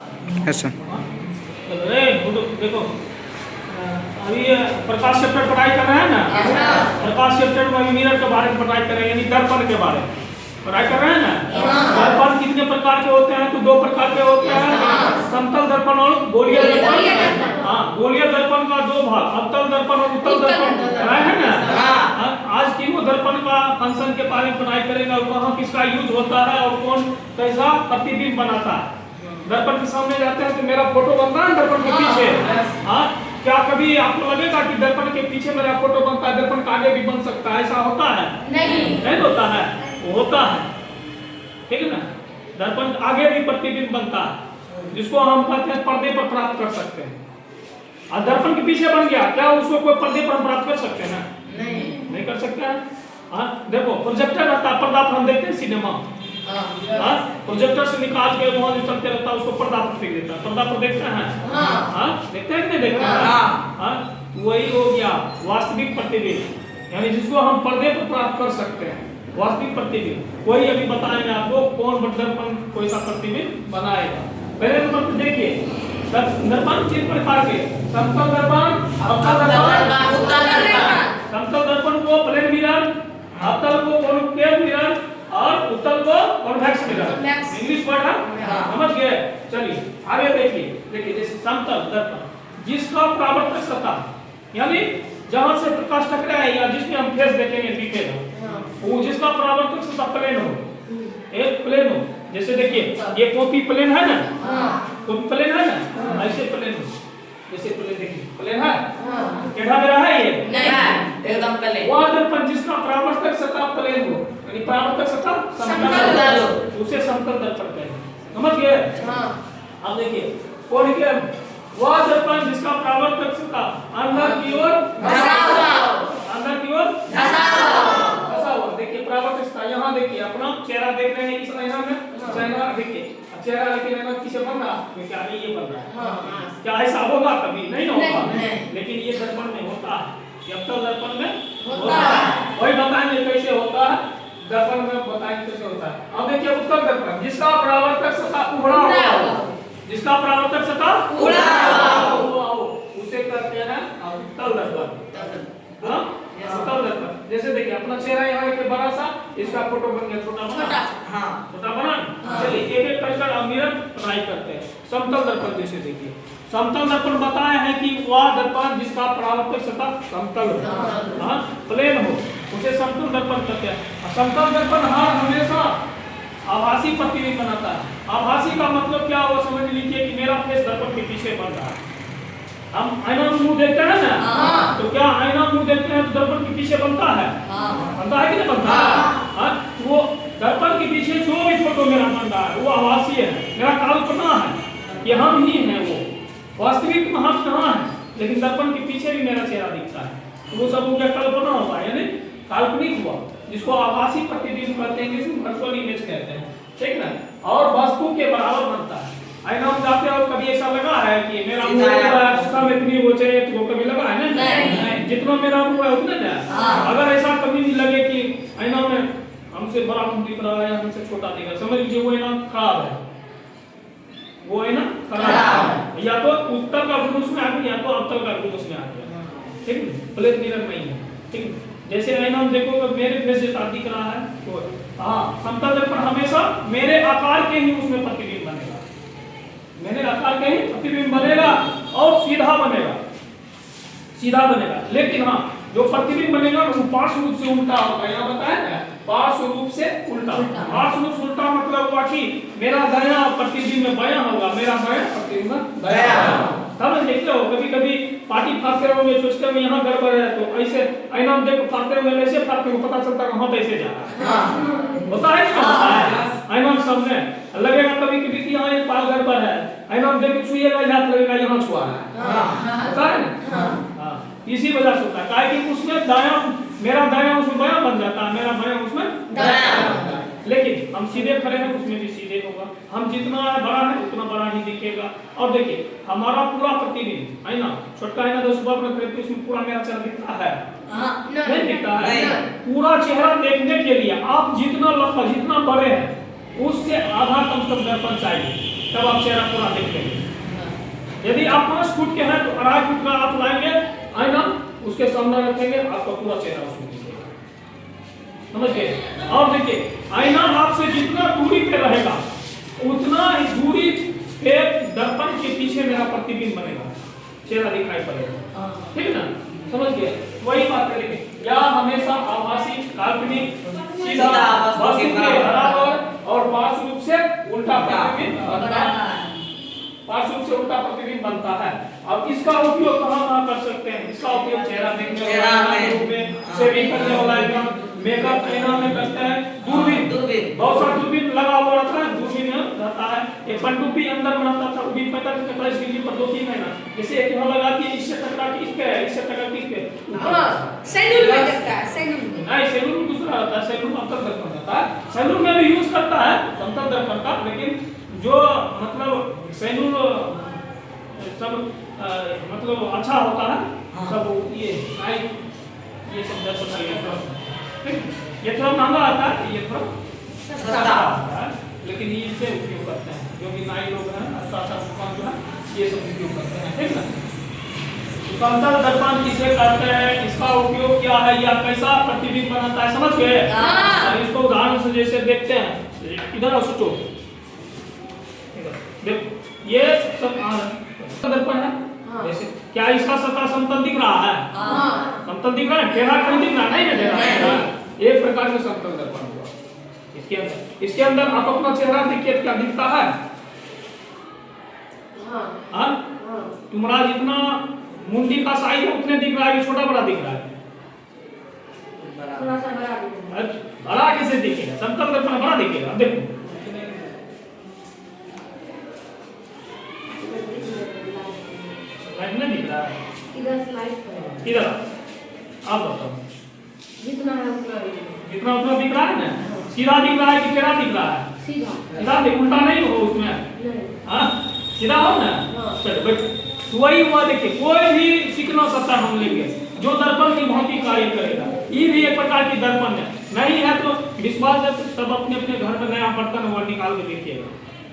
ऐसा देखो अभी प्रकाश चैप्टर पढ़ाई कर रहे हैं ना। प्रकाश चैप्टर में मिरर के बारे में पढ़ाई कर रहे हैं, यानी दर्पण के बारे में पढ़ाई कर रहे हैं ना। दर्पण कितने प्रकार के होते हैं? तो दो प्रकार के होते हैं, समतल दर्पण और गोलीय दर्पण। हाँ, गोलीय दर्पण का दो भाग, अवतल दर्पण और उत्तल दर्पण पढ़ाए हैं ना। आज तीनों दर्पण का फंक्शन के बारे में पढ़ाई करेंगे और कहाँ किसका यूज होता है और कौन कैसा प्रतिबिंब बनाता है। दर्पण के सामने जाते हैं तो मेरा फोटो बनता है दर्पण के पीछे। हाँ, क्या कभी आपको लगेगा कि दर्पण के पीछे मेरा फोटो बनता है, दर्पण का आगे भी बन सकता है? ऐसा होता है? नहीं होता है। वो होता है, ठीक है ना। दर्पण आगे भी प्रतिबिंब बनता है, जिसको हम कहते हैं पर्दे पर प्राप्त कर सकते हैं। और दर्पण के पीछे बन गया, क्या उसको कोई पर्दे पर प्राप्त कर सकते हैं? नहीं कर सकते हैं। हाँ, देखो प्रोजेक्टर रहता है, पर्दा पर हम देखते हैं सिनेमा। हाँ, प्रोजेक्टर से निकाल के वहाँ जो चलते रहता है उसको पर्दा पर फेंक देता है। पर्दा पर देखते हैं? हाँ, देखते हैं कि नहीं देखते हैं? हाँ, वही हो गया वास्तविक प्रतिबिंब, यानी जिसको हम पर्दे पर प्राप्त कर सकते हैं, वास्तविक प्रतिबिंब। वही अभी बताएंगे आपको कौन दर्पण कोई सा प्रतिबिंब बनाएगा। पहले नंबर पर देखिए, दर्पण तीन प्रकार के, समतल दर्पण, अवतल दर्पण, उत्तल दर्पण। समतल दर्पण को प्लेन मिरर, अवतल को कॉन्केव मिरर और उत्तल को कॉन्वेक्स मिरर। इंग्लिश वर्ड है, समझ गए? चलिए आगे देखिए जैसे समतल दर्पण जिसका परावर्तक सतह, यानी जहां से प्रकाश टकराया या जिसमें हम फेस देखेंगे दिखेगा, वो जिसका परावर्तक सतह प्लेन हो, एक प्लेन हो। जैसे देखिए ये कॉपी प्लेन है ना, कॉपी प्लेन है ना, ऐसे प्लेन हो, जैसे प्लेन देखिए प्लेन है, टेढ़ा मेरा है ये नहीं, एकदम प्लेन। वो दर्पण जिसका परावर्तक सतह प्लेन हो, यानी परावर्तक सतह समतल हो, उसे समतल दर्पण कहते हैं। समझ गए? अब देखिए कॉन्केव, वह दर्पण जिसका परावर्तक सतह अंदर की ओर धंसा हुआ। देखिए परावर्तक सतह, यहाँ देखिए अपना चेहरा देख रहे हैं इस आईना में, चेहरा देखिए, चेहरा लेकिन अगर किसे बन रहा है, क्या नहीं ये बन रहा है? क्या ऐसा होगा? कभी नहीं होगा, लेकिन ये दर्पण में होता है, अवतल दर्पण में होता है। वही बताएंगे कैसे होता है, दर्पण में बताएंगे कैसे होता है। अब देखिए उत्तल दर्पण जिसका परावर्तक सतह उभड़ा हुआ, जिसका परावर्तक सतह उभड़ा हुआ हो, उसे कहते हैं उत्तल दर्पण। हाँ, उत्तल दर्पण। जैसे देखिए अपना चेहरा यहाँ एक बड़ा सा, इसका फोटो बन गया छोटा बना। हाँ, छोटा बना। चलिए एक एक करके हम मिरर ट्राई करते हैं। समतल दर्पण जैसे देखिए, समतल दर्पण बताया है कि वह दर्पण जिसका परावर्तक सतह समतल हो, हाँ प्लेन हो, उसे समतल दर्पण कहते हैं। समतल दर्पण हमेशा आभासी प्रतिबिंब बनाता है। आभासी का मतलब क्या हुआ समझ लीजिए कि मेरा फेस दर्पण के पीछे बन रहा है। हम आईना में मुंह देखते हैं ना, तो क्या आईना मुंह देखते हैं तो दर्पण के पीछे बनता है? बनता है कि नहीं बनता? हाँ, वो दर्पण के पीछे जो भी फोटो मेरा बन रहा है वो आभासी है, मेरा कल्पना है, ये हम ही हैं। वो वास्तविक में हम कहाँ है, लेकिन दर्पण के पीछे भी मेरा चेहरा दिखता है, तो वो सब क्या कल्पना हुआ, यानी काल्पनिक हुआ, जिसको आभासी प्रतिबिंब कहते हैं, जिसको वर्चुअल इमेज कहते हैं, ठीक ना। और वस्तु के बराबर बनता है। आईना में जाते हो कभी ऐसा लगा है कि मेरा मुंह इतनी वो चाहिए, तो कभी लगा है ना? नहीं, जितना मेरा मुंह है उतना ना। अगर ऐसा कभी भी लगे कि आईना में हमसे बड़ा मुंह दिख रहा है, हमसे छोटा दिख रहा है, समझ लीजिए वो आईना खराब है, वो आईना खराब है। या तो उत्तल का गुण उसमें आ गया, या तो अवतल का गुण उसमें आ गया, ठीक है, प्लेन मिरर नहीं है, ठीक है। जैसे आईना में देखो तो मेरे फेस जैसा दिख रहा है, तो हाँ समतल दर्पण हमेशा मेरे आकार के ही उसमें प्रतिबिंब बनेगा, मेरे आकार के ही प्रतिबिंब बनेगा और सीधा बनेगा। लेकिन हाँ जो प्रतिबिंब बनेगा वो पार्श्व रूप से उल्टा होगा। यहाँ बताया ना, पार्श्व रूप से उल्टा। पार्श्व रूप से उल्टा मतलब हुआ कि मेरा दायां प्रतिबिंब में बायां होगा, मेरा बायां प्रतिबिंब में दायां होगा। समझ लेते हो? कभी कभी पार्टी फाड़ते रहोगे, सोचते हो यहाँ गड़बड़ है, तो ऐसे आईना में देख फाड़ते रहोगे, ऐसे फाड़ते हो, पता चलता है वहाँ पे ऐसे जा रहा है। होता है क्या? होता है। आईना में सामने लगेगा कभी कभी कि यहाँ एक पाल गड़बड़ है, आईना में देख छुएगा, हाथ लगेगा यहाँ छुआ रहा है, होता है ना? इसी वजह से होता है, काहे कि उसमें दायां, मेरा दायां उसमें बायां बन जाता है, मेरा बायां उसमें दायां बन जाता है। लेकिन हम सीधे खड़े हैं उसमें भी सीधे होगा, हम जितना बड़ा है उतना बड़ा ही दिखेगा। और देखिए हमारा पूरा प्रतिबिंब आईना, छोटा आईना 10 बार में खरीदते उसमें पूरा मेरा चेहरा दिखता है? नहीं दिखता है। पूरा चेहरा देखने के लिए आप जितना लंबा जितना बड़े हैं उससे आधा कम दर्पण चाहिए। तब आप चेहरा पूरा देख लेंगे। यदि आप 5 फुट के हैं तो 2.5 फुट का आप लाएंगे आईना, उसके सामने रखेंगे, आपका पूरा चेहरा उसमें दिखेगा। समझ गए? और देखिए आईना आपसे जितना दूरी पे रहेगा उतना ही दूरी पे दर्पण के पीछे मेरा प्रतिबिंब बनेगा, चेहरा दिखाई पड़ेगा। ठीक है ना? समझ गए? वही बात करेंगे, या हमेशा आभासी काल्पनिक सीधा वस्तु के बराबर और पार्श्व रूप से उल्टा प्रतिबिंब बनता है। पार्श्व रूप से उल्टा प्रतिबिंब बनता है। अब इसका उपयोग कहाँ कर सकते हैं? इसका उपयोग चेहरा देखने में, शेविंग करने वाला एग्जाम, मेकअप आईना में करते हैं, दूरबीन, बहुत सारा दूरबीन लगा हुआ रहता है, दूरबीन में रहता है। एक पनडुब्बी अंदर में रहता था, वो भी 45 डिग्री पर 2-3 महीना, जैसे एक यहाँ लगा के इससे टकरा के इस पे है, इससे टकरा के इस पे। हां, सैलून में करता है, सैलून में। नहीं, सैलून में दूसरा रहता है, सैलून में अवतल दर्पण रहता है। सैलून में भी यूज करता है समतल दर्पण का, लेकिन जो मतलब सैलून सब मतलब अच्छा होता है। सब ये सब दर्पण है, ये थोड़ा महंगा आता है, ये थोड़ा सस्ता आता है, लेकिन इससे उपयोग करते हैं जो भी नाई लोग हैं, अच्छा दुकान जो है ये सब उपयोग करते हैं। ठीक है? समतल दर्पण किसे कहते हैं, इसका उपयोग क्या है, या कैसा प्रतिबिंब बनाता है, समझ गए? इसको उदाहरण से जैसे देखते हैं, इधर आओ सोचो, देखो ये सब दर्पण है, जैसे क्या इसका सतह समतल दिख रहा है? समतल दिख रहा है, टेढ़ा कहीं दिख रहा नहीं है, टेढ़ा एक प्रकार का समतल दर्पण हुआ। इसके अंदर आप अपना चेहरा देखिए, क्या दिखता है? हाँ, तुम्हारा जितना मुंडी का साइज है उतने दिख रहा है, छोटा बड़ा दिख रहा है? थोड़ा सा बड़ा दिखेगा। अच्छा, बड़ा कैसे दिखेगा? समतल दर्पण बड़ा दिखेगा। देखो नहीं दिख रहा है, इधर स्लाइड करो, इधर आप बताओ, जितना है उतना जितना उतना दिख रहा है ना? सीधा दिख रहा है कि टेढ़ा दिख रहा है? सीधा। सीधा दिख, उल्टा नहीं हो उसमें? नहीं। हाँ, सीधा हो ना? चलो बैठ। तो वही हुआ, देखिए कोई भी चिकना सतह हम लेंगे जो दर्पण की भांति कार्य करेगा, ये भी एक प्रकार की दर्पण है। नहीं है तो विश्वास है, सब अपने अपने घर में नया बर्तन हुआ निकाल के देखिएगा।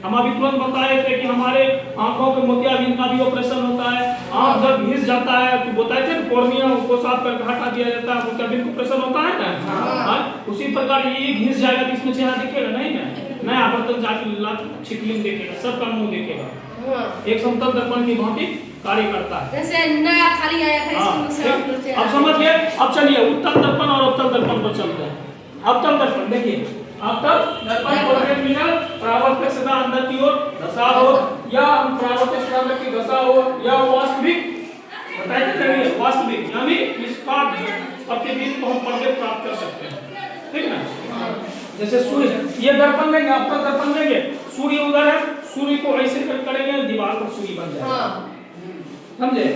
हम अभी तुरंत बताए थे कि हमारे आंखों के मोतियाबिंद का भी ऑपरेशन होता है। आंख जब घिस जाता है तो बताए थे कॉर्निया को साफ करके हटा दिया जाता है, मोतियाबिंद का ऑपरेशन होता है ना। उसी प्रकार ये घिस जाएगा तो इसमें चेहरा दिखेगा नहीं ना, नया बर्तन जाके छिपली में देखेगा, सबका मुंह देखेगा। एक समतल दर्पण की भांति कार्य करता है। जैसे नया थाली आया था इसमें से अब समझ गए? अब चलिए उत्तल दर्पण और अवतल दर्पण पर चलते हैं। अवतल दर्पण देखिए, अवतल दर्पण कोऑर्डिनेट मिरर परावर्तक सतह अंदर की ओर धंसा हो, या परावर्तक सतह अंदर की धंसा हो, या वास्तविक बताइए करिए वास्तविक, यानी इसका प्रतिबिंब हम पर्दे प्राप्त कर सकते हैं। ठीक ना? जैसे सूर्य, ये दर्पण लेंगे, अवतल दर्पण लेंगे, सूर्य उधर है, सूर्य को ऐसे करेंगे दीवार पर सूर्य बन जाएगा। समझे?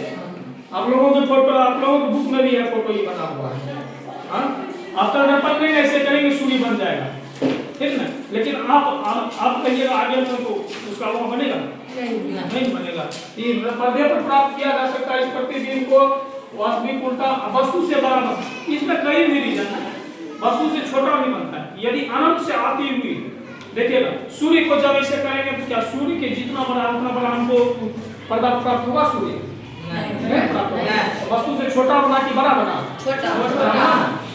आप लोगों के फोटो, आप लोगों के बुक में भी है फोटो, ये बना हुआ है। हाँ, अवतल दर्पण लेंगे, ऐसे करेंगे सूर्य बन जाएगा। ठीक ना? लेकिन आप कहिएगा आगे में तो उसका वो बनेगा नहीं बनेगा। ये पर्दे पर प्राप्त किया जा सकता है इस प्रतिबिंब को वास्तविक उल्टा वस्तु से बराबर। इसमें कई भी रीजन है, वस्तु से छोटा भी बनता है। यदि अनंत से आती हुई देखिएगा, सूर्य को जब ऐसे करेंगे तो क्या सूर्य के जितना बड़ा उतना बड़ा हमको पर्दा प्राप्त होगा? सूर्य नहीं प्राप्त होगा। वस्तु से छोटा बना कि बड़ा बना? छोटा।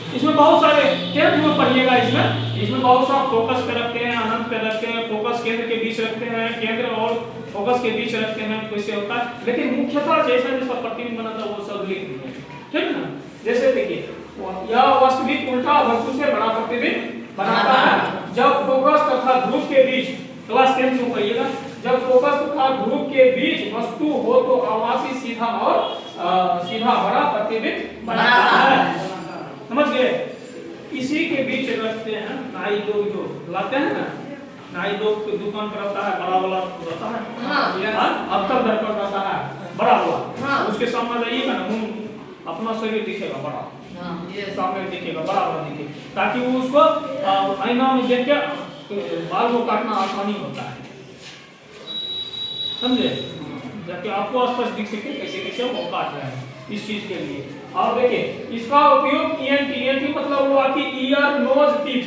इसमें बहुत सारे केंद्र में पढ़िएगा, इसमें बहुत सारा फोकस पे रखते हैं, अनंत पे रखते हैं, फोकस केंद्र के बीच रखते हैं, केंद्र और फोकस के बीच रखते हैं, कैसे होता है। लेकिन मुख्यतः जैसा जैसा प्रतिबिंब बनता है वो सब लिख दीजिए। ठीक ना? जैसे देखिए, यह वास्तविक उल्टा वस्तु से बड़ा प्रतिबिंब बनाता है जब फोकस तथा ध्रुव के बीच, क्लास 10 में पढ़िएगा, जब फोकस तथा ध्रुव के बीच वस्तु हो तो आभासी सीधा और सीधा बड़ा प्रतिबिंब बनाता है। समझ गए? इसी के बीच रखते हैं नाई लोग जो लाते हैं ना, नाई लोग की दुकान पर रहता है बड़ा वाला रहता है, अवतल दर्पण रहता है बड़ा वाला, उसके सामने जाइएगा ना, मुंह अपना शरीर दिखेगा बड़ा, ये सामने दिखेगा बड़ा बड़ा दिखेगा, ताकि वो उसको आईना में देख के बाल को काटना आसानी होता है। समझे? ताकि आपको स्पष्ट दिख सके कैसे कैसे वो काट रहे हैं इस चीज के लिए। और देखिए इसका उपयोग ENT मतलब हुआ कि ear nose teeth,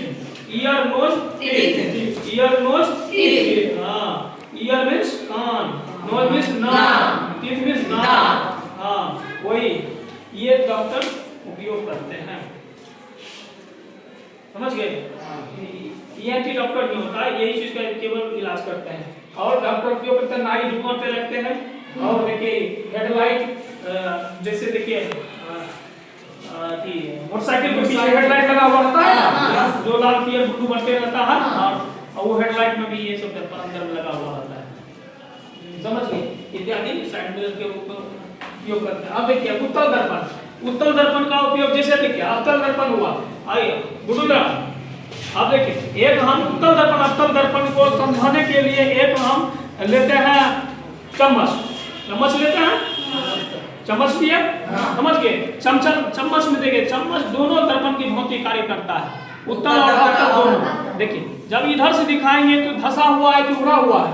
ear nose teeth, ear nose teeth. हाँ, ईयर मीन्स कान, नोज मीन्स नाक, टीथ मीन्स दांत। हाँ वही ये डॉक्टर उपयोग करते हैं, समझ गए। ENT डॉक्टर नहीं होता है, यही चीज का केवल इलाज करते हैं। और डॉक्टर उपयोग करते हैं, नाई दुकान पे रखते हैं। और देखिए हेडलाइट, जैसे देखिए मोटरसाइकिल के पीछे हेडलाइट लगा हुआ होता है, जो लाल पीयर ब्लू बटन रहता है, और वो हेडलाइट में भी ये सब अंदर में लगा हुआ होता है, समझ गए। इत्यादि साइड मिरर के रूप में उपयोग करते हैं। अब देखिए उत्तल दर्पण, उत्तल दर्पण का उपयोग जैसे देखिए अवतल दर्पण हुआ, आइए बुजुर्ग अब देखिए एक हम उत्तल दर्पण अवतल दर्पण को समझाने के लिए एक हम लेते हैं चम्मच, चम्मच लेते हैं, चम्मच लिया, समझ गए। चम्मच में देखिए चम्मच दोनों दर्पण की भांति कार्य करता है, उत्तल और अवतल दोनों। देखिए जब इधर से दिखाएंगे तो धसा हुआ है कि उड़ा हुआ है,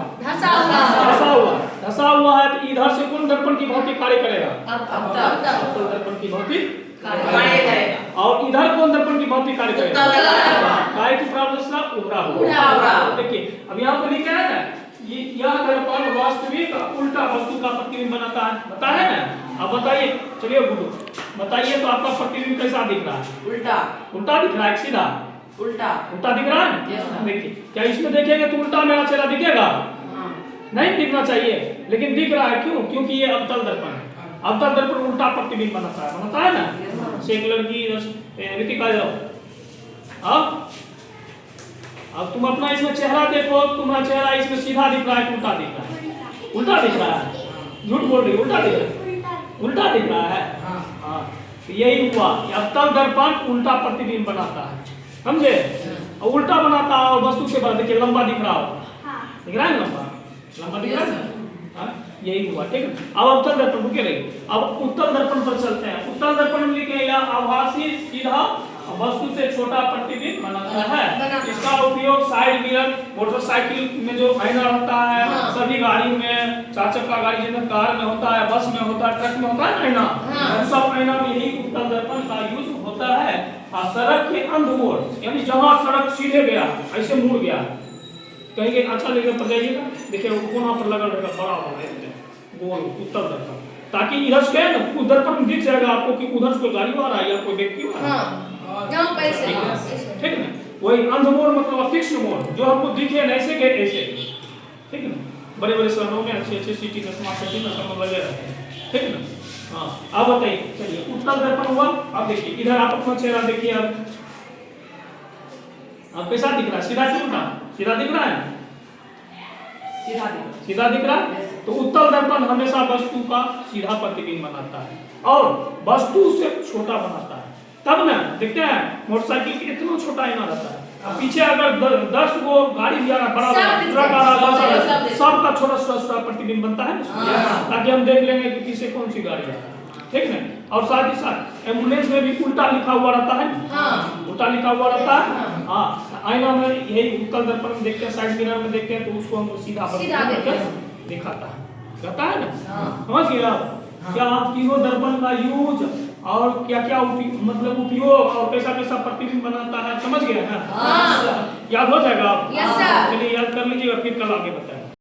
धसा हुआ है, तो इधर से कौन दर्पण की भांति कार्य करेगा, अवतल दर्पण की भांति कार्य करेगा। और इधर कौन दर्पण की भांति कार्य करेगा, कार्य की प्रावदशा उड़ा हुआ। देखिए अब यहाँ पर लिखा है ना, यह दर्पण वास्तविक उल्टा वस्तु का प्रतिबिंब बनाता है, बताया ना। अब बताइए, चलिए गुरु बताइए तो आपका प्रतिबिंब कैसा दिख रहा है, उल्टा दिख रहा है, सीधा उल्टा दिख रहा है। देखिए क्या इसमें देखेंगे तो उल्टा मेरा चेहरा दिखेगा, नहीं दिखना चाहिए, लेकिन दिख रहा है। क्यों? क्योंकि ये अवतल दर्पण है, अवतल दर्पण उल्टा प्रतिबिंब बनाता है ना। सेकुलर की रीतिका जाओ, अब तुम अपना इसमें चेहरा देखो, तुम्हारा चेहरा इसमें सीधा दिख रहा है, उल्टा दिख रहा है, उल्टा दिख रहा है, झूठ बोल रही, उल्टा दिख रहा है, उल्टा दिख रहा है। हाँ तो यही हुआ, अवतल दर्पण उल्टा प्रतिबिंब बनाता है, समझे। और उल्टा बनाता है और वस्तु के बाद देखिए लंबा दिख रहा हो, दिख रहा है लंबा दिख रहा है, यही हुआ, ठीक है। अब अवतल दर्पण रुके रहिए, अब उत्तल दर्पण पर चलते हैं। उत्तल दर्पण में लिखे या आभासी सीधा वस्तु से छोटा प्रतिबिंब बनाता है। इसका उपयोग साइड मिरर, मोटरसाइकिल में जो आईना होता है, सभी गाड़ी में, चार चक्का गाड़ी जिसमें कार में होता है, बस में होता है, ट्रक में होता है आईना, सब आईना में यही उत्तल दर्पण का यूज होता है। सड़क के अंध मोड़, यानी जहाँ सड़क सीधे गया ऐसे मुड़ गया, कहीं अच्छा लेकर पर जाइएगा, देखिए वहाँ पर लगा रहेगा बड़ा होगा गोल उत्तल दर्पण, ताकि इधर से क्या है उस दर्पण में दिख जाएगा आपको कि उधर से कोई गाड़ी आ रहा है या कोई व्यक्ति आ रहा है, ठीक है ना। वही अंध मोड़ मतलब फिक्स मोड़, जो हमको दिखे न ऐसे गए ऐसे, ठीक है ना। बड़े बड़े शहरों में अच्छे सिटी में, स्मार्ट सिटी में सब लगे रहते हैं, ठीक है ना। हाँ अब बताइए, चलिए उत्तल दर्पण हुआ। अब देखिए इधर आप अपना चेहरा देखिए, अब कैसा दिख रहा है, सीधा दिख रहा है, सीधा दिख रहा है, सीधा दिख रहा है। तो उत्तल दर्पण हमेशा वस्तु का सीधा प्रतिबिंब बनाता है और वस्तु से छोटा बनाता है। तब ना देखते हैं मोटरसाइकिल की इतना छोटा आईना रहता है, पीछे अगर 10 गो गाड़ी भी आ रहा, बड़ा ट्रक आ रहा, सबका छोटा छोटा प्रतिबिंब बनता है, ताकि हम देख लेंगे कि किसे कौन सी गाड़ी आ रहा है, ठीक है। और साथ ही साथ एम्बुलेंस में भी उल्टा लिखा हुआ रहता है, उल्टा लिखा हुआ रहता है। हाँ आईना में यही उत्तल दर्पण में देखते हैं, साइड मिरर में देखते हैं, तो उसको हम सीधा दिखाता है, कहता है ना। समझ गए आप क्या आप तीनों दर्पण का यूज और क्या क्या मतलब उपयोग और कैसा कैसा प्रतिबिंब बनाता है, समझ गए हैं? याद हो जाएगा आप? चलिए याद कर लीजिएगा, फिर कल आगे बताएं।